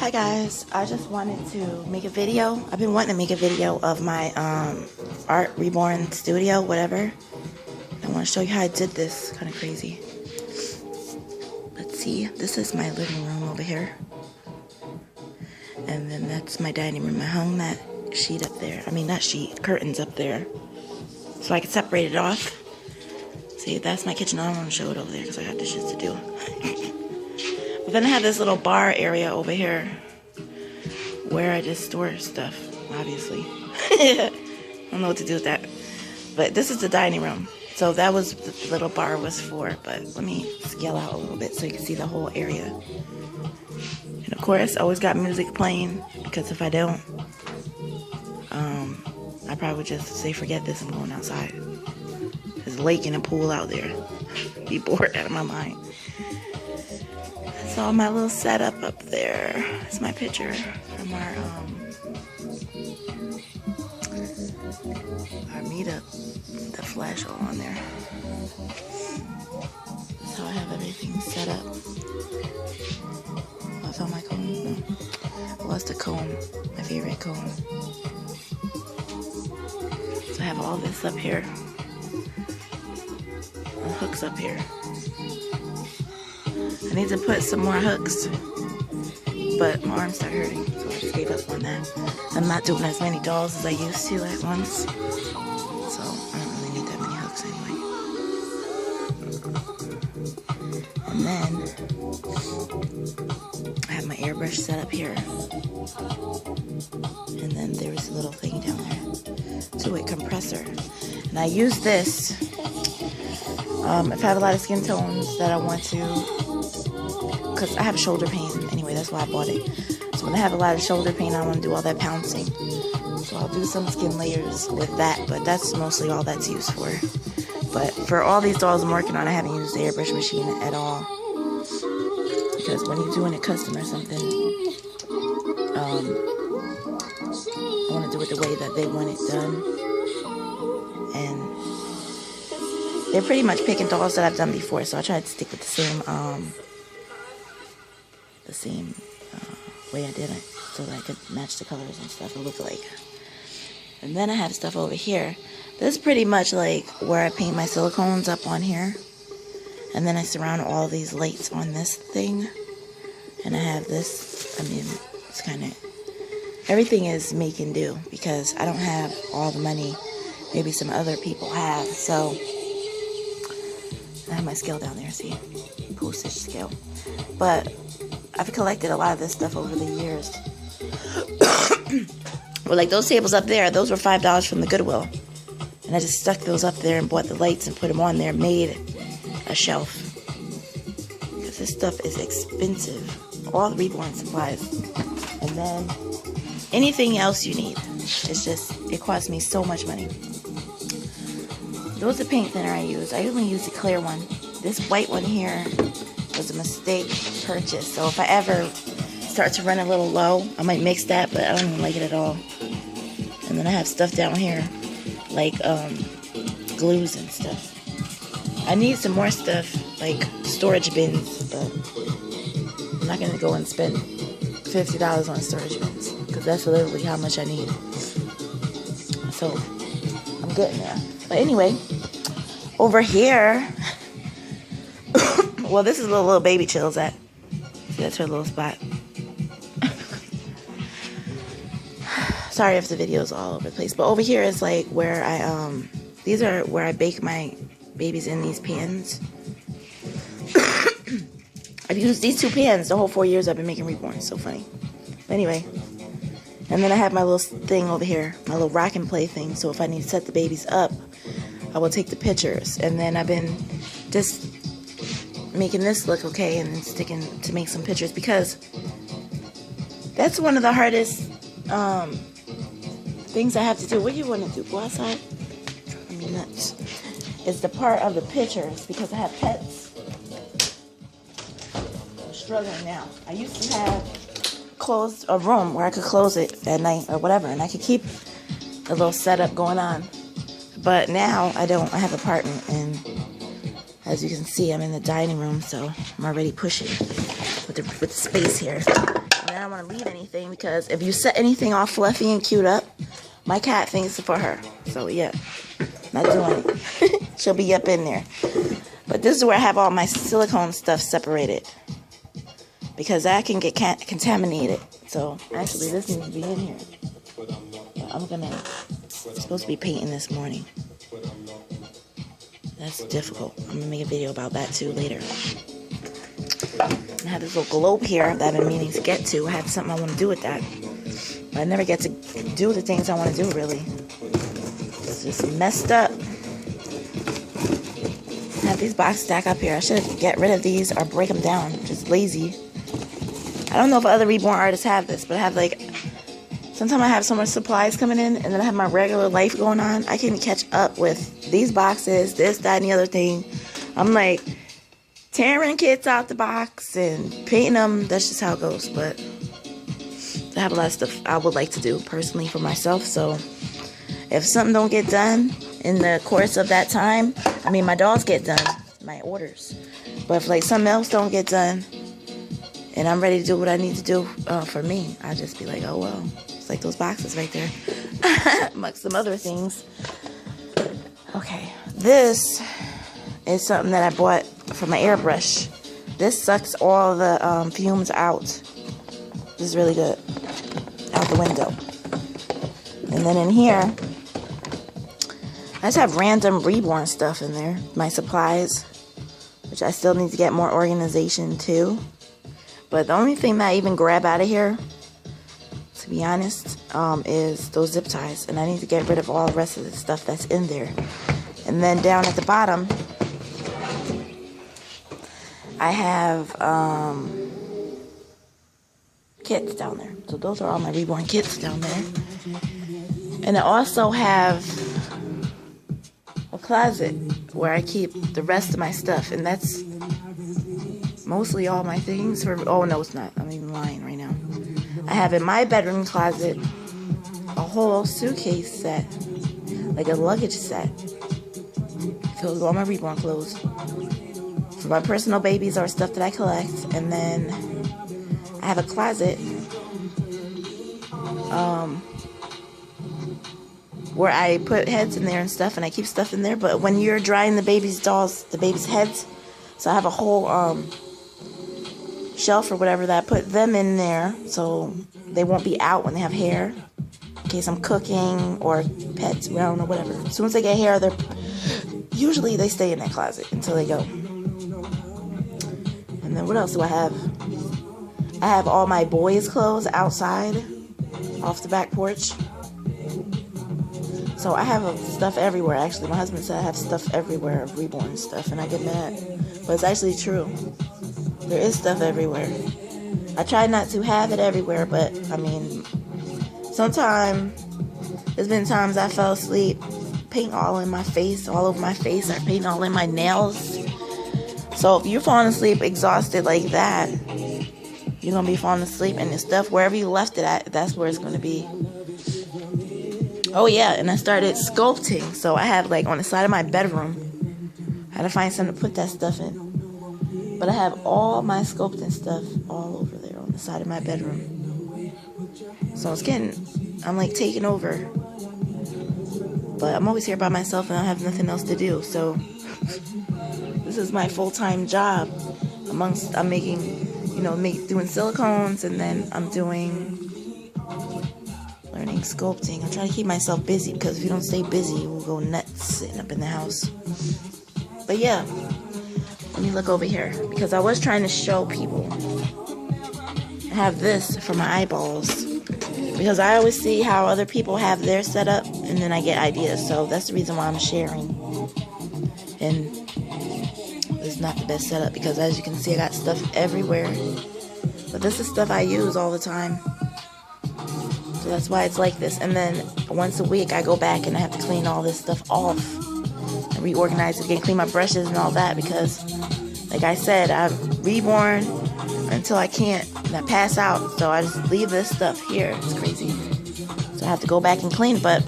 Hi guys, I just wanted to make a video. I've been wanting to make a video of my Art Reborn studio, whatever. I want to show you how I did this, kind of crazy. Let's see, this is my living room over here. And then that's my dining room. I hung that sheet up there. I mean, not sheet, curtains up there. So I can separate it off. See, that's my kitchen. I don't want to show it over there because I got dishes to do. But then I have this little bar area over here where I just store stuff, obviously. I don't know what to do with that. But this is the dining room. So that was what the little bar was for. But let me scale out a little bit so you can see the whole area. And of course, I always got music playing because if I don't, I probably would just say, forget this, I'm going outside. There's a lake and a pool out there. Be bored out of my mind. That's all my little setup up there. That's my picture from our meetup. The flash all on there. That's how I have everything set up. Oh, I found my comb. No. I lost the comb. My favorite comb. So I have all this up here. The hooks up here. I need to put some more hooks, but my arms start hurting, so I just gave up on that. I'm not doing as many dolls as I used to at once, so I don't really need that many hooks anyway. And then I have my airbrush set up here, and then there's a little thing down there, two-way compressor, and I use this if I have a lot of skin tones that I want to, because I have shoulder pain anyway, that's why I bought it. So when I have a lot of shoulder pain, I don't want to do all that pouncing. So I'll do some skin layers with that, but that's mostly all that's used for. But for all these dolls I'm working on, I haven't used the airbrush machine at all. Because when you're doing a custom or something, I want to do it the way that they want it done. And they're pretty much picking dolls that I've done before, so I tried to stick with the same way I did it, so that I could match the colors and stuff and look like. And then I have stuff over here. This is pretty much like where I paint my silicones up on here. And then I surround all these lights on this thing. And I have this, I mean, it's kind of, everything is make and do, because I don't have all the money maybe some other people have, so I have my scale down there, see? Postage scale. But I've collected a lot of this stuff over the years. Well, like those tables up there, those were $5 from the Goodwill. And I just stuck those up there and bought the lights and put them on there, made a shelf. Because this stuff is expensive. All the Reborn supplies. And then anything else you need. It's just, it costs me so much money. Those are paint thinner I use. I only use the clear one. This white one here was a mistake purchase. So if I ever start to run a little low, I might mix that, but I don't even like it at all. And then I have stuff down here, like glues and stuff. I need some more stuff, like storage bins, but I'm not going to go and spend $50 on storage bins, because that's literally how much I need. So I'm getting there. But anyway, over here, well, this is where little baby Chill's at. See, that's her little spot. Sorry if the video's all over the place, but over here is like where I, these are where I bake my babies in these pans. I've used these two pans the whole 4 years I've been making Reborn. It's so funny. But anyway, and then I have my little thing over here, my little rock and play thing. So if I need to set the babies up, I will take the pictures. And then I've been just making this look okay and then sticking to make some pictures, because that's one of the hardest things I have to do. What do you want to do? Go outside? I mean, nuts. It's the part of the pictures, because I have pets. I'm struggling now. I used to have closed a room where I could close it at night or whatever, and I could keep a little setup going on. But now I don't. I have an apartment, and as you can see, I'm in the dining room, so I'm already pushing with the space here. And I don't want to leave anything, because if you set anything all fluffy and cute up, my cat thinks it's for her. So yeah, not doing it. She'll be up in there. But this is where I have all my silicone stuff separated, because that can get contaminated. So actually this needs to be in here. But I'm supposed to be painting this morning. That's difficult. I'm gonna make a video about that too later. I have this little globe here that I've been meaning to get to. I have something I want to do with that, but I never get to do the things I want to do, really. It's just messed up. I have these boxes stacked up here. I should get rid of these or break them down. Just lazy. I don't know if other Reborn artists have this, but I have like, sometimes I have so much supplies coming in, and then I have my regular life going on. I can't catch up with these boxes, this, that, and the other thing. I'm like tearing kits out the box and painting them. That's just how it goes. But I have a lot of stuff I would like to do personally for myself. So if something don't get done in the course of that time, I mean, my dolls get done, my orders. But if like something else don't get done, and I'm ready to do what I need to do for me, I just be like, oh well. It's like those boxes right there. Amongst some other things. Okay, this is something that I bought for my airbrush. This sucks all the fumes out. This is really good. Out the window. And then in here, I just have random Reborn stuff in there. My supplies, which I still need to get more organization too. But the only thing that I even grab out of here, to be honest, is those zip ties. And I need to get rid of all the rest of the stuff that's in there. And then down at the bottom, I have kits down there. So those are all my Reborn kits down there. And I also have a closet where I keep the rest of my stuff. And that's mostly all my things. Oh no, it's not. I'm even lying right now. I have in my bedroom closet a whole suitcase set, like a luggage set, filled with all my Reborn clothes. For my personal babies or stuff that I collect. And then I have a closet where I put heads in there and stuff, and I keep stuff in there. But when you're drying the baby's dolls, the baby's heads, so I have a whole shelf or whatever that I put them in there so they won't be out when they have hair, in case I'm cooking or pets, I don't know, whatever. As soon as they get hair, usually they stay in that closet until they go. And then what else do I have? I have all my boys' clothes outside, off the back porch. So I have stuff everywhere. Actually, my husband said I have stuff everywhere of Reborn stuff, and I get mad. But it's actually true. There is stuff everywhere. I try not to have it everywhere, but I mean, sometimes there's been times I fell asleep, paint all in my face, all over my face, or paint all in my nails. So if you're falling asleep exhausted like that, you're going to be falling asleep, and the stuff, wherever you left it at, that's where it's going to be. Oh yeah, and I started sculpting. So I have, like, on the side of my bedroom, I had to find something to put that stuff in. But I have all my sculpting stuff all over there on the side of my bedroom. So I'm like taking over. But I'm always here by myself and I have nothing else to do. So this is my full-time job. I'm making, doing silicones, and then I'm learning sculpting. I'm trying to keep myself busy, because if you don't stay busy, we'll go nuts sitting up in the house. But yeah, let me look over here, because I was trying to show people. I have this for my eyeballs, because I always see how other people have their setup, and then I get ideas. So that's the reason why I'm sharing. And it's not the best setup, because as you can see, I got stuff everywhere. But this is stuff I use all the time. So that's why it's like this. And then once a week, I go back and I have to clean all this stuff off and reorganize it again, clean my brushes and all that, because like I said, I'm Reborn until I can't, and I pass out. So I just leave this stuff here. It's crazy. So I have to go back and clean. But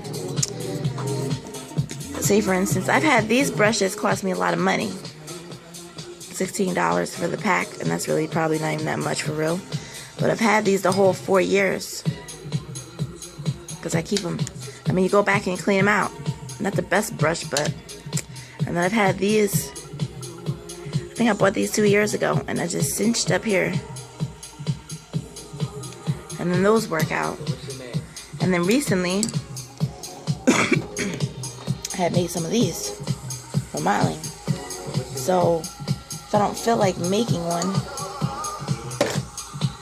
say for instance, I've had these brushes cost me a lot of money. $16 for the pack, and that's really probably not even that much for real. But I've had these the whole 4 years. Because I keep them. I mean, you go back and you clean them out. Not the best brush, but... And then I've had these... I think I bought these 2 years ago. And I just cinched up here. And then those work out. And then recently... I had made some of these. For modeling. So... if I don't feel like making one...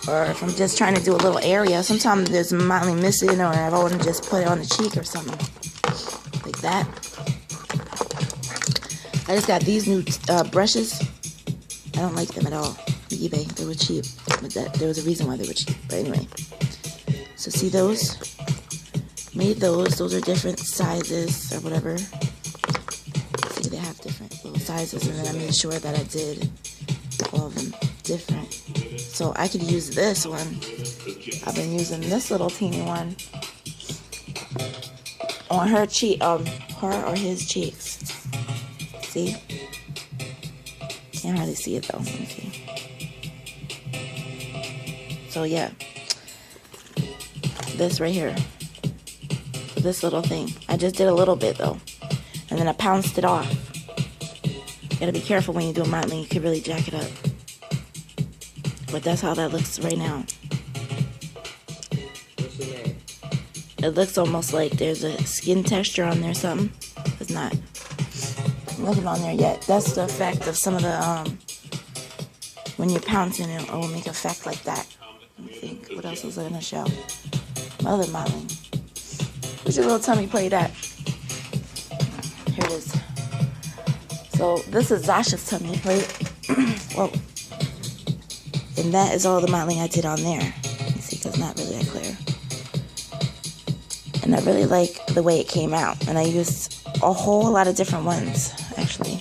or if I'm just trying to do a little area, sometimes there's modeling missing, or I want to just put it on the cheek or something like that. I just got these new brushes. I don't like them at all. eBay, they were cheap, but there was a reason why they were cheap. But anyway, so see those? Made those. Those are different sizes or whatever. See, they have different little sizes, and then I made sure that I did all of them different. So I could use this one. I've been using this little teeny one on her cheek, her or his cheeks. See? Can't hardly see it though. Let me see. So yeah, this right here, this little thing. I just did a little bit though, and then I pounced it off. You gotta be careful when you do modeling. You could really jack it up. But that's how that looks right now. What's the name? It looks almost like there's a skin texture on there, something. It's not. Nothing on there yet. That's the effect of some of the, when you're pouncing, it will make an effect like that. Let me think. What else was I going to show? My other modeling. Where's your little tummy plate at? Here it is. So, this is Zasha's tummy plate. Whoa. And that is all the modeling I did on there. You see, because it's not really that clear. And I really like the way it came out. And I used a whole lot of different ones, actually.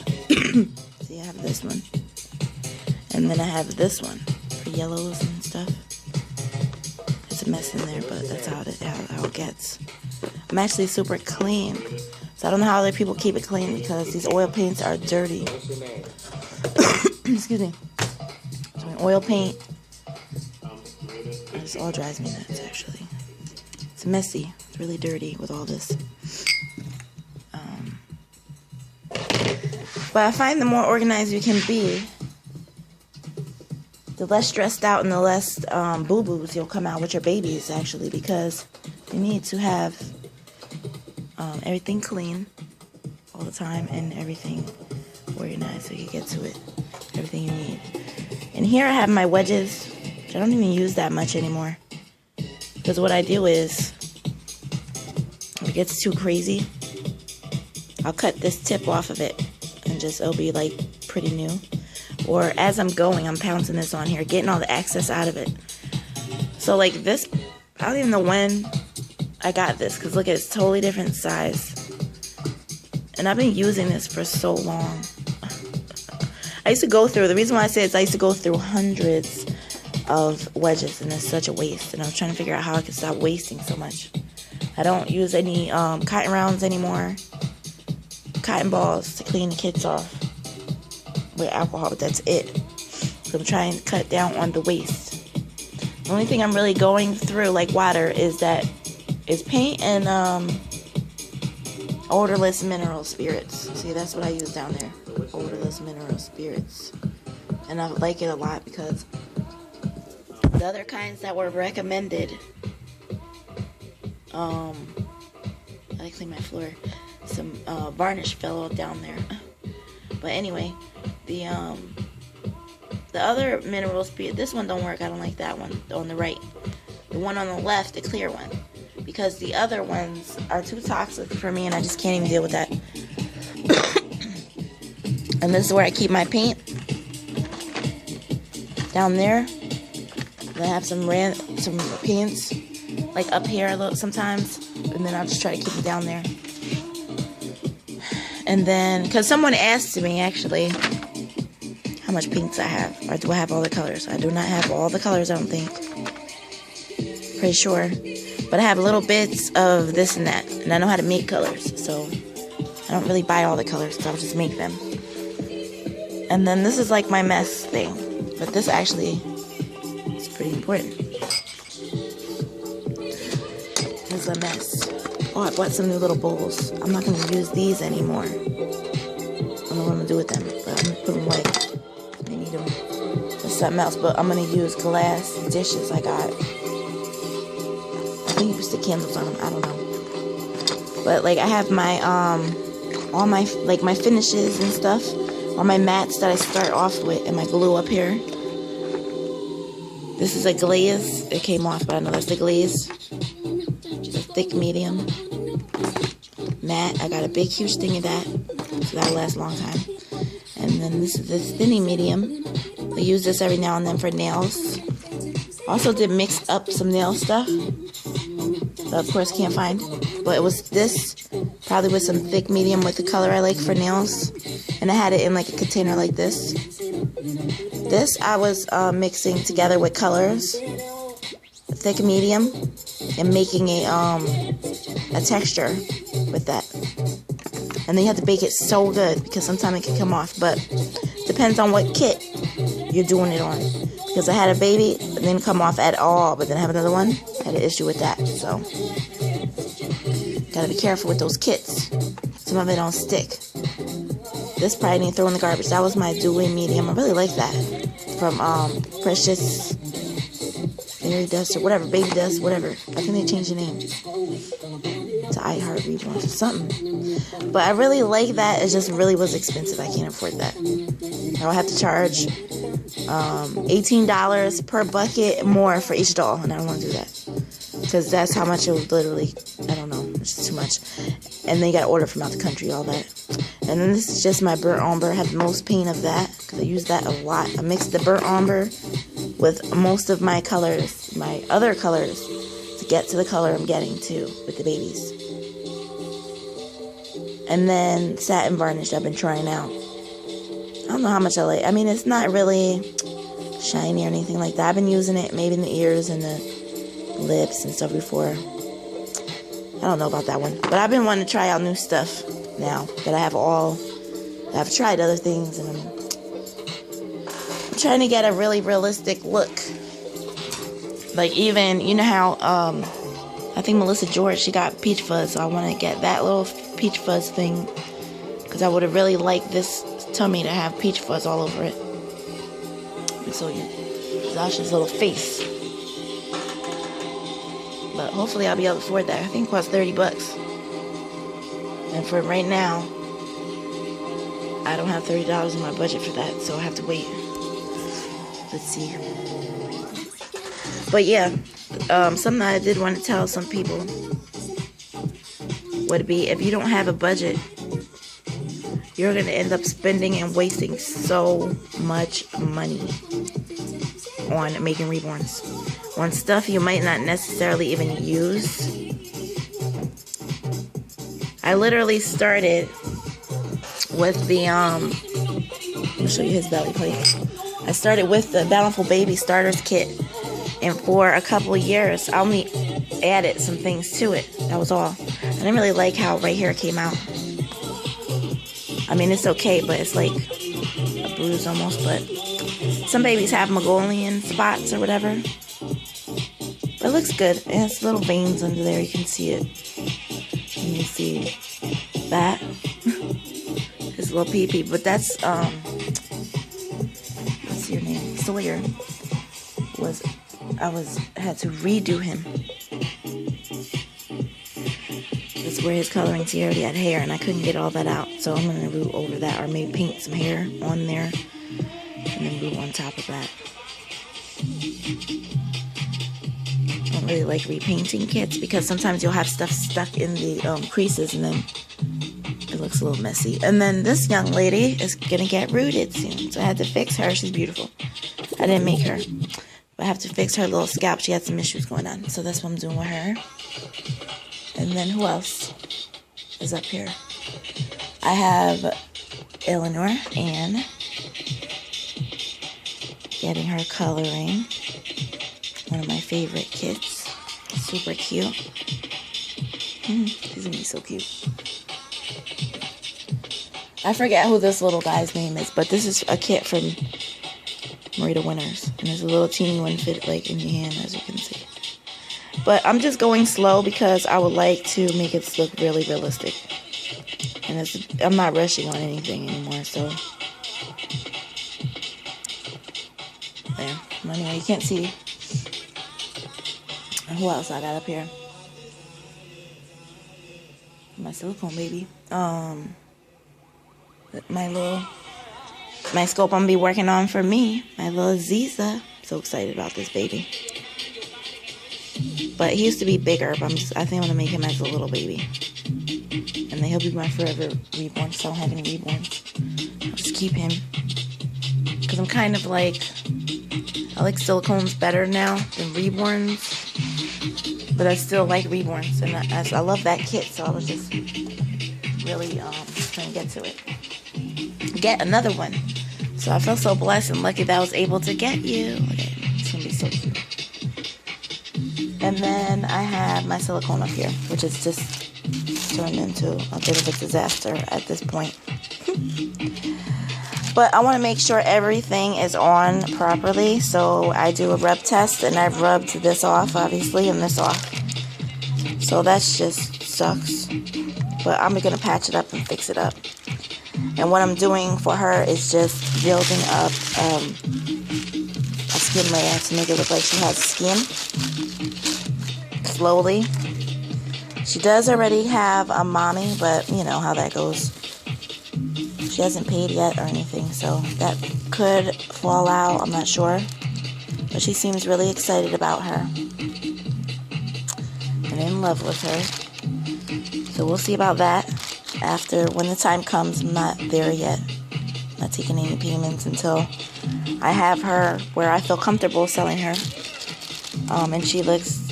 See, I have this one. And then I have this one for yellows and stuff. It's a mess in there, but that's how it gets. I'm actually super clean. So I don't know how other people keep it clean because these oil paints are dirty. Excuse me. Oil paint. This all drives me nuts, actually. It's messy. It's really dirty with all this. But I find the more organized you can be, the less stressed out and the less boo-boos you'll come out with your babies, actually, because you need to have everything clean all the time and everything organized so you get to it. Everything you need. And here I have my wedges, which I don't even use that much anymore. Because what I do is, if it gets too crazy, I'll cut this tip off of it. And just, it'll be like pretty new. Or as I'm going, I'm pouncing this on here, getting all the excess out of it. So like this, I don't even know when I got this. Because look, it's totally different size. And I've been using this for so long. I used to go through, the reason why I say it's I used to go through hundreds of wedges, and it's such a waste. And I was trying to figure out how I could stop wasting so much. I don't use any cotton rounds anymore. Cotton balls to clean the kids off with alcohol, but that's it. So I'm trying to cut down on the waste. The only thing I'm really going through, like water, is paint and odorless mineral spirits. See, that's what I use down there. Odorless mineral spirits. And I like it a lot because the other kinds that were recommended, I clean my floor. Some varnish fell down there. But anyway, the other mineral spirit, this one don't work. I don't like that one on the right. The one on the left, the clear one. Because the other ones are too toxic for me and I just can't even deal with that. And this is where I keep my paint. Down there. Then I have some paints like up here sometimes. And then I'll just try to keep it down there. And then, because someone asked me actually how much paints I have, or do I have all the colors? I do not have all the colors, I don't think. Pretty sure. But I have little bits of this and that, and I know how to make colors, so I don't really buy all the colors, so I'll just make them. And then this is like my mess thing, but this actually is pretty important. It's a mess. Oh, I bought some new little bowls. I'm not going to use these anymore. I don't know what I'm going to do with them, but I'm going to put them away. I need them for something else, but I'm going to use glass dishes I got. I think you stick candles on them. I don't know. But, like, I have my, all my, like, my finishes and stuff. All my mats that I start off with and my glue up here. This is a glaze. It came off, but I know that's the glaze. A thick medium matte. I got a big huge thing of that, so that'll last a long time. And then this is this thinny medium. I use this every now and then for nails. Also did mix up some nail stuff that of course can't find, but it was this probably with some thick medium with the color I like for nails, and I had it in like a container like this. This I was mixing together with colors, thick medium, and making a texture with that. And then you have to bake it so good because sometimes it can come off, but depends on what kit you're doing it on. Because I had a baby, it didn't come off at all, but then I have another one, I had an issue with that. So gotta be careful with those kits. Some of it don't stick. This probably need to throw in the garbage. That was my dewy medium. I really like that from Precious Fairy Dust or whatever, Baby Dust, whatever. I think they changed the name to I Heart Reborn or something. But I really like that. It just really was expensive. I can't afford that. I'll have to charge $18 per bucket more for each doll, and I don't want to do that because that's how much it was literally. I don't know, it's just too much. And then you got to order from out the country, all that. And then this is just my burnt umber. I have the most paint of that because I use that a lot. I mixed the burnt umber with most of my colors, my other colors, to get to the color I'm getting to with the babies. And then satin varnish I've been trying out. I don't know how much I like. I mean, it's not really shiny or anything like that. I've been using it maybe in the ears and the lips and stuff before. I don't know about that one. But I've been wanting to try out new stuff now that I have all. I've tried other things and I'm trying to get a really realistic look. Like even, you know how, I think Melissa George, she got peach fuzz. So I want to get that little peach fuzz thing. Because I would have really liked this tummy to have peach fuzz all over it. And so Zasha's little face. But hopefully I'll be able to afford that. I think it costs $30. And for right now, I don't have $30 in my budget for that, so I have to wait. Let's see. But yeah, something I did want to tell some people would be if you don't have a budget, you're going to end up spending and wasting so much money on making reborns. On stuff you might not necessarily even use. I literally started with the, I'll show you his belly plate. I started with the Bountiful Baby Starters Kit. And for a couple of years, I only added some things to it. That was all. I didn't really like how right here came out. I mean, it's okay, but it's like a bruise almost. But some babies have Mongolian spots or whatever. But it looks good. It has little veins under there. You can see it. You can see that. His little pee-pee. But that's, what's your name? Sawyer. I had to redo him. That's where his coloring, he already had hair, and I couldn't get all that out. So I'm going to root over that, or maybe paint some hair on there, and then root on top of that. I don't really like repainting kits, because sometimes you'll have stuff stuck in the creases, and then it looks a little messy. And then this young lady is going to get rooted soon, so I had to fix her. She's beautiful. I didn't make her. I have to fix her little scalp. She had some issues going on. So that's what I'm doing with her. And then who else is up here? I have Eleanor Ann getting her coloring. One of my favorite kits. Super cute. She's going to be so cute. I forget who this little guy's name is, but this is a kit from Marita Winters. And there's a little teeny one fit like in your hand, as you can see. But I'm just going slow because I would like to make it look really realistic. And I'm not rushing on anything anymore, so. There. Anyway, you can't see. Who else I got up here? My silicone baby. My scope I'm gonna be working on for me. My little Ziza. So excited about this baby. But he used to be bigger, but I think I'm gonna make him as a little baby. And then he'll be my forever reborn, so I don't have any reborns. I'll just keep him. Because I'm kind of like, I like silicones better now than reborns. But I still like reborns. And I love that kit, so I was just really trying to get to it. Get another one. So I feel so blessed and lucky that I was able to get you. Okay, it's going to be so cute. And then I have my silicone up here, which is just turned into a bit of a disaster at this point. But I want to make sure everything is on properly, so I do a rub test, and I've rubbed this off, obviously, and this off. So that's just sucks. But I'm going to patch it up and fix it up. And what I'm doing for her is just building up a skin layer to make it look like she has skin. Slowly. She does already have a mommy, but you know how that goes. She hasn't paid yet or anything, so that could fall out. I'm not sure. But she seems really excited about her. And in love with her. So we'll see about that. After, when the time comes, I'm not there yet. I'm not taking any payments until I have her where I feel comfortable selling her. And she looks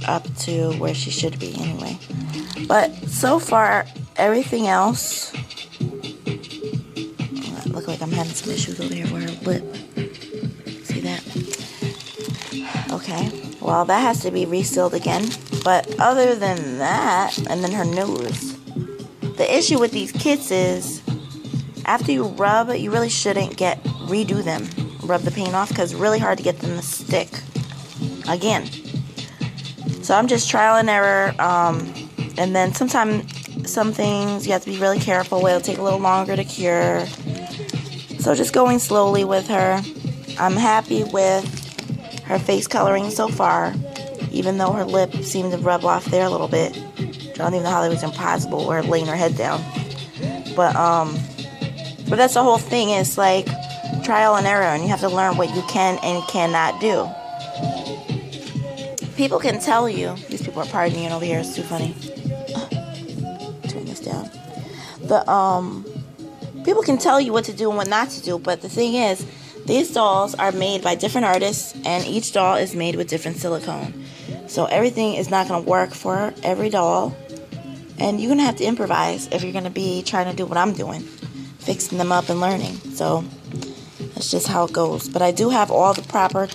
up to where she should be anyway. But so far, everything else... Look like I'm having some issues over here with her lip. See that? Okay. Well, that has to be resealed again. But other than that, and then her nose... The issue with these kits is, after you rub, you really shouldn't redo them. Rub the paint off, because it's really hard to get them to stick. Again. So I'm just trial and error. And then sometimes, some things you have to be really careful with. It'll take a little longer to cure. So just going slowly with her. I'm happy with her face coloring so far. Even though her lip seemed to rub off there a little bit. I don't even know how that was impossible, or laying her head down. But that's the whole thing. It's like trial and error, and you have to learn what you can and cannot do. People can tell you. These people are partying over here. It's too funny. Turn this down. People can tell you what to do and what not to do, but the thing is, these dolls are made by different artists, and each doll is made with different silicone. So everything is not going to work for every doll. And you're going to have to improvise if you're going to be trying to do what I'm doing. Fixing them up and learning. So, that's just how it goes. But I do have all the proper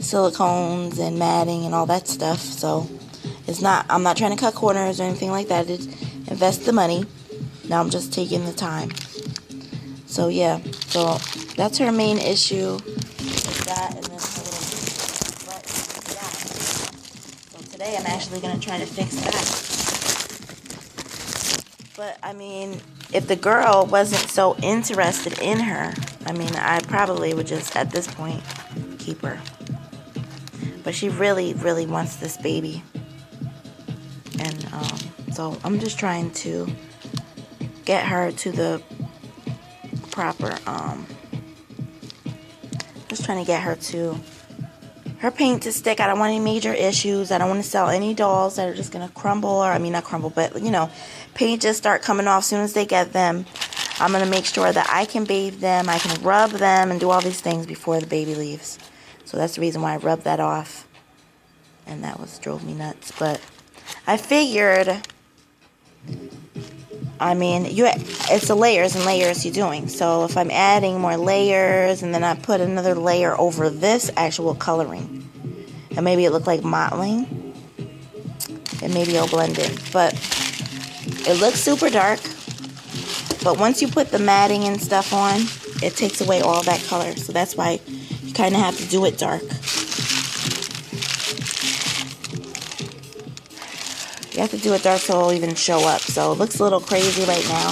silicones and matting and all that stuff. So, I'm not trying to cut corners or anything like that. It's invest the money. Now I'm just taking the time. So, yeah. So, that's her main issue. Is that and then her little butt. So, today I'm actually going to try to fix that. But, I mean, if the girl wasn't so interested in her, I mean, I probably would just, at this point, keep her. But she really, really wants this baby. And, so I'm just trying to get her to the proper, just trying to get her to her paint to stick. I don't want any major issues. I don't want to sell any dolls that are just going to crumble, or, I mean, not crumble, but, you know, paint just start coming off as soon as they get them. I'm going to make sure that I can bathe them, I can rub them, and do all these things before the baby leaves. So that's the reason why I rubbed that off. And that drove me nuts. But I figured, I mean, it's the layers and layers you're doing. So if I'm adding more layers, and then I put another layer over this actual coloring, and maybe it looked like mottling, and maybe it'll blend in. But it looks super dark, but once you put the matting and stuff on, it takes away all that color. So that's why You kind of have to do it dark. You have to do it dark so it'll even show up. So it looks a little crazy right now.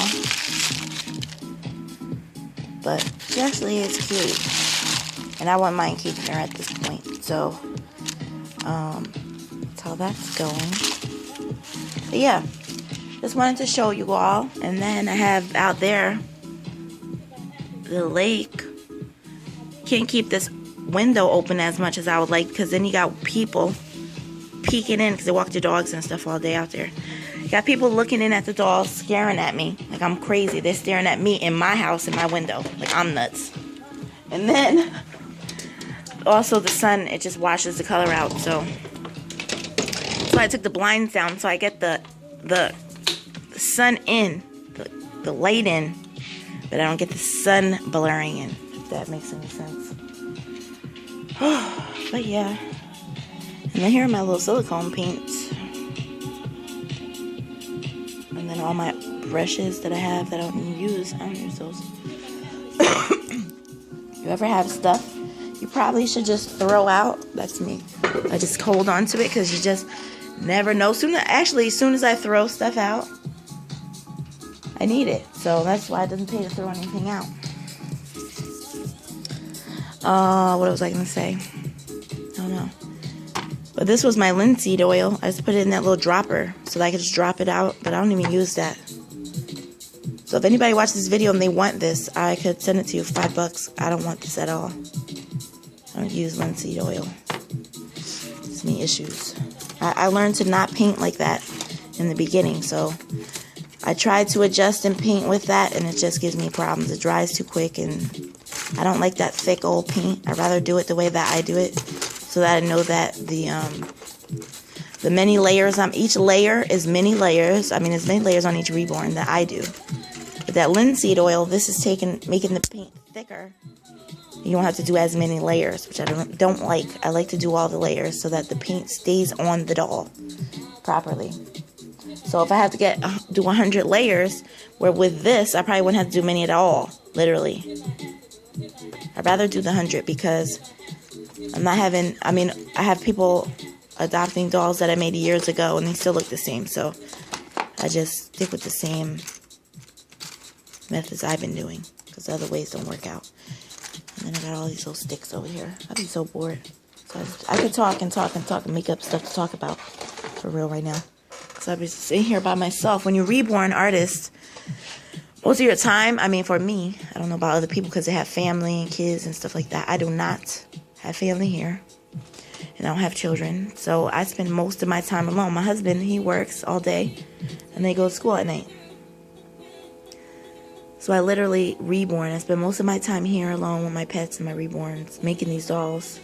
But she actually is cute. And I wouldn't mind keeping her at this point. So, that's how that's going. But yeah, just wanted to show you all. And then I have out there the lake. Can't keep this window open as much as I would like, because then you got people peeking in because they walk their dogs and stuff all day out there. You got people looking in at the dolls, staring at me like I'm crazy. They're staring at me in my house, in my window, like I'm nuts. And then also the sun, it just washes the color out. So I took the blinds down so I get the sun in, the light in, but I don't get the sun blurring in, if that makes any sense. But yeah. And then here are my little silicone paints. And then all my brushes that I have that I don't use those. You ever have stuff you probably should just throw out? That's me. I just hold on to it because you just never know. As soon as I throw stuff out, I need it. So that's why it doesn't pay to throw anything out. What was I going to say? I don't know. But this was my linseed oil. I just put it in that little dropper so that I could just drop it out. But I don't even use that. So if anybody watches this video and they want this, I could send it to you for $5. I don't want this at all. I don't use linseed oil. It's me issues. I learned to not paint like that in the beginning. So I tried to adjust and paint with that, and it just gives me problems. It dries too quick, and I don't like that thick old paint. I'd rather do it the way that I do it, so that I know that the many layers on each layer is many layers. I mean, there's many layers on each Reborn that I do. But that linseed oil, this is making the paint thicker. You don't have to do as many layers, which I don't like. I like to do all the layers so that the paint stays on the doll properly. So if I have to do 100 layers, where with this, I probably wouldn't have to do many at all, literally. I'd rather do the 100 because I have people adopting dolls that I made years ago and they still look the same. So I just stick with the same methods I've been doing because other ways don't work out. And then I got all these little sticks over here. I'd be so bored. So I could talk and make up stuff to talk about for real right now. Because I'd be sitting here by myself. When you're Reborn artists, most of your time, I mean for me, I don't know about other people because they have family and kids and stuff like that. I do not have family here. And I don't have children. So I spend most of my time alone. My husband, he works all day. And they go to school at night. So I literally Reborn. I spend most of my time here alone with my pets and my Reborns, making these dolls.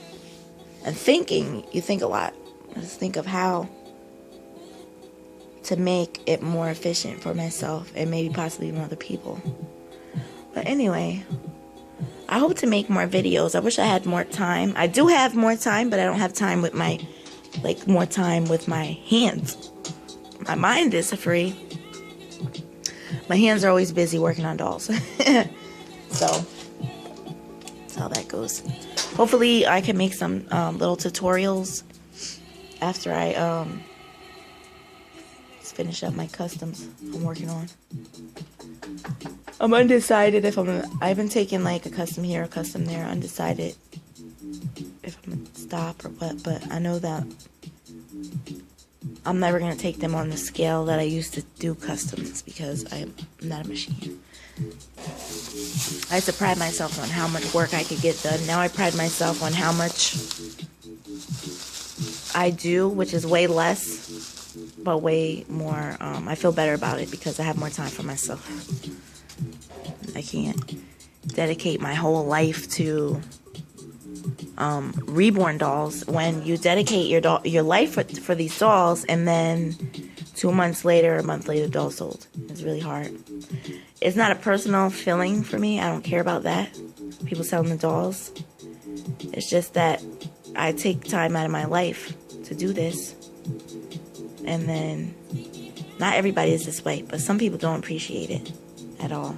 And thinking, you think a lot. Just think of how to make it more efficient for myself and maybe possibly even other people. But anyway, I hope to make more videos. I wish I had more time. I do have more time, but I don't have time with more time with my hands. My mind is free. My hands are always busy working on dolls. So, that's how that goes. Hopefully, I can make some little tutorials after I finish up my customs I'm working on. I'm undecided if I haven't taken like a custom here, a custom there. Undecided if I'm going to stop or what, but I know that I'm never going to take them on the scale that I used to do customs because I'm not a machine. I used to pride myself on how much work I could get done. Now I pride myself on how much I do, which is way less, but way more. I feel better about it because I have more time for myself. I can't dedicate my whole life to Reborn dolls when you dedicate your life for these dolls, and then 2 months later, a month later, the doll sold. It's really hard. It's not a personal feeling for me. I don't care about that. People selling the dolls. It's just that I take time out of my life to do this, and then not everybody is this way, but some people don't appreciate it at all.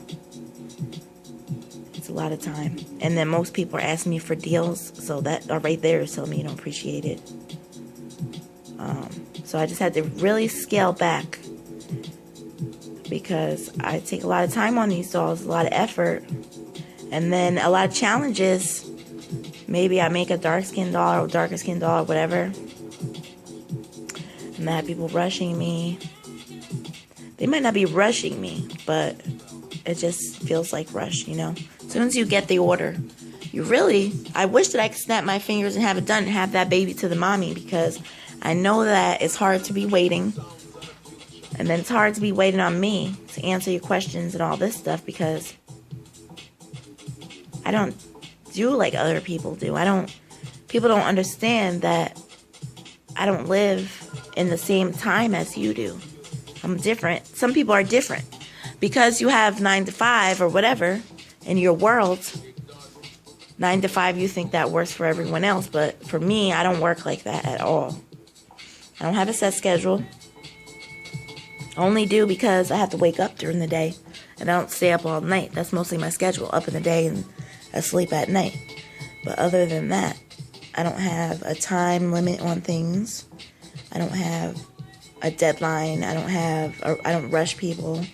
It's a lot of time. And then most people are asking me for deals, so that right there is telling me you don't appreciate it. So I just had to really scale back, because I take a lot of time on these dolls, a lot of effort, and then a lot of challenges. Maybe I make a dark skin doll or darker skin doll or whatever, and I have people rushing me. They might not be rushing me, but it just feels like rush, you know. As soon as you get the order, I wish that I could snap my fingers and have it done and have that baby to the mommy, because I know that it's hard to be waiting. And then it's hard to be waiting on me to answer your questions and all this stuff, because I don't do like other people do. People don't understand that I don't live in the same time as you do. I'm different. Some people are different. Because you have 9 to 5 or whatever in your world, 9 to 5, you think that works for everyone else. But for me, I don't work like that at all. I don't have a set schedule. I only do because I have to wake up during the day. And I don't stay up all night. That's mostly my schedule, up in the day and asleep at night. But other than that, I don't have a time limit on things. I don't have a deadline. I don't rush people.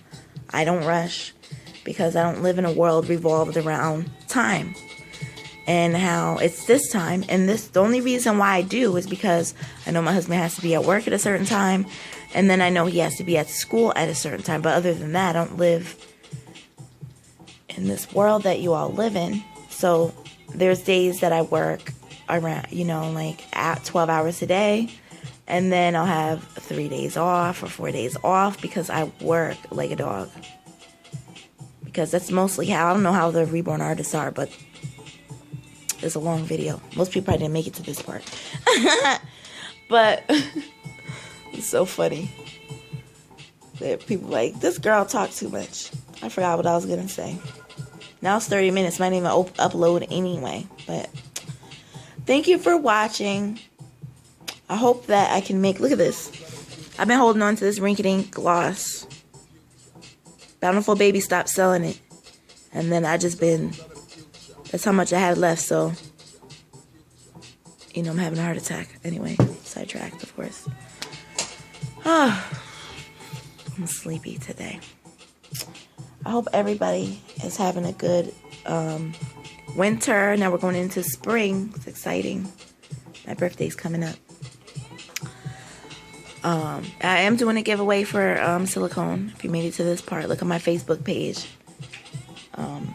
I don't rush because I don't live in a world revolved around time and how it's this time. And the only reason why I do is because I know my husband has to be at work at a certain time, and then I know he has to be at school at a certain time. But other than that, I don't live in this world that you all live in. So there's days that I work around, like at 12 hours a day, and then I'll have 3 days off or 4 days off because I work like a dog. Because that's mostly how, I don't know how the reborn artists are, but it's a long video. Most people probably didn't make it to this part. But it's so funny that people like, this girl talk too much. I forgot what I was going to say. Now it's 30 minutes. Might even upload anyway. But thank you for watching. I hope that I can make... Look at this. I've been holding on to this rinky-dink gloss. Bountiful Baby stopped selling it. And then I just been... That's how much I had left, so... I'm having a heart attack. Anyway, sidetracked, of course. I'm sleepy today. I hope everybody is having a good winter. Now we're going into spring. It's exciting. My birthday's coming up. I am doing a giveaway for silicone. If you made it to this part, look at my Facebook page. I'm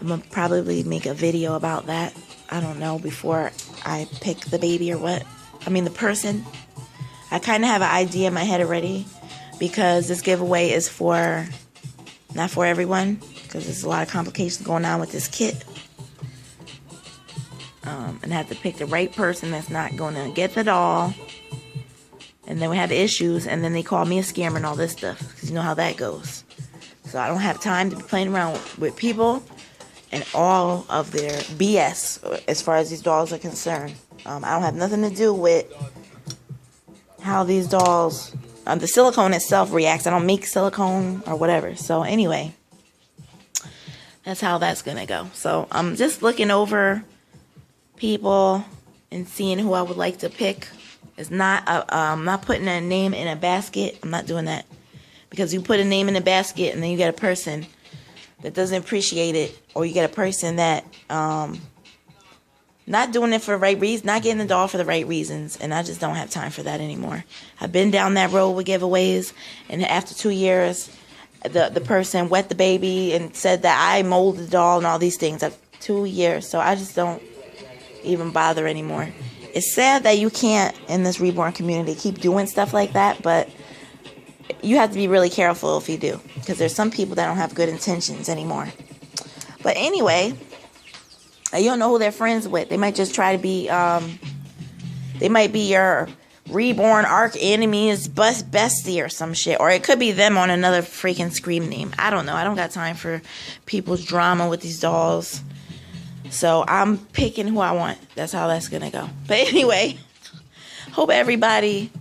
going to probably make a video about that. I don't know, before I pick the baby or what. I mean, the person. I kind of have an idea in my head already, because this giveaway is not for everyone, because there's a lot of complications going on with this kit. And I have to pick the right person that's not going to get the doll. And then we have issues, and then they call me a scammer and all this stuff, because you know how that goes. So I don't have time to be playing around with people and all of their BS as far as these dolls are concerned. I don't have nothing to do with how these dolls, the silicone itself reacts. I don't make silicone or whatever. So anyway, that's how that's going to go. So I'm just looking over people and seeing who I would like to pick. It's not, I'm not putting a name in a basket. I'm not doing that. Because you put a name in a basket and then you get a person that doesn't appreciate it, or you get a person that not doing it for the right reasons, not getting the doll for the right reasons, and I just don't have time for that anymore. I've been down that road with giveaways, and after 2 years, the person wet the baby and said that I molded the doll and all these things. After 2 years, so I just don't even bother anymore. It's sad that you can't, in this reborn community, keep doing stuff like that, but you have to be really careful if you do, because there's some people that don't have good intentions anymore. But anyway, you don't know who they're friends with. They might just try to be, they might be your reborn arch enemy's bestie or some shit. Or it could be them on another freaking Scream name. I don't know. I don't got time for people's drama with these dolls. So I'm picking who I want. That's how that's going to go. But anyway, hope everybody